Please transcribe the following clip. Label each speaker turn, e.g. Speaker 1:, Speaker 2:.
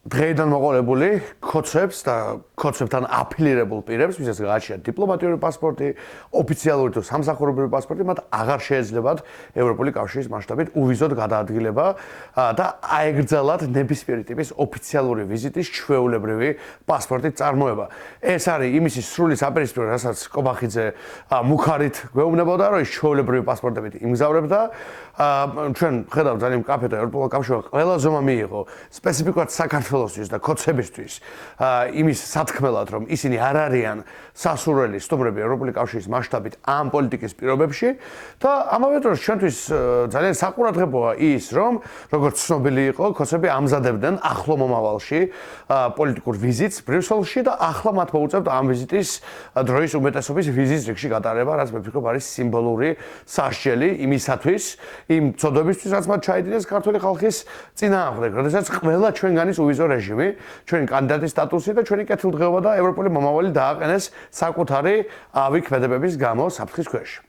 Speaker 1: დღეიდან მოყოლებული კოცებს და კოცებთან აფილირებულ პირებს, ვისაც გააჩნიათ დიპლომატიური პასპორტი, ოფიციალური თუ სამსახურებრივი პასპორტი, მათ აღარ შეეძლებათ ევროპული კავშირის მასშტაბით უვიზოდ გადაადგილება და აეგრძალათ ნებისმიერი ტიპის ოფიციალური ვიზიტის ჩვეულებრივი პასპორტით წარმოება. ეს არის იმისი სრული საპირისპირო, რასაც კობახიძე მუხარით გვეუბნებოდა, რომ ის ჩვეულებრივი პასპორტებით იმგზავრებდა. ჩვენ ხედავთ ძალიან მკაფედ ევროპულ კავშირმა ყველა ზომა მიიღო სპეციფიკურად საქართველოსთვის და კოცებისთვის იმის სათქმელად, რომ ისინი არ არიან სასურველი სტუმრები ევროპული კავშირის მასშტაბით ამ პოლიტიკის პირობებში და ამავე დროს ჩვენთვის ძალიან საყურადღებოა ის, რომ როგორც ცნობილი იყო, კოცები ამზადებდნენ ახლო მომავალში პოლიტიკურ ვიზიტს ბრიუსელში და ახლა მათ მოუწევთ ამ ვიზიტის დროის უმეტესობის ვიზის რიგში გატარება, რაც მე ვფიქრობ არის სიმბოლური სასჯელი იმისათვის, იმ წოდებისთვის, რაც მათ ჩაიდინეს ქართული ხალხის წინააღმდეგ, როდესაც ყველა ჩვენგანის უვიზო რეჟიმი, ჩვენი კანდიდატის სტატუსი და ჩვენი კეთილდღეობა და ევროპული მომავალი დააყენეს საკუთარი ავი ქმედებების გამო საფრთხის ქვეშ.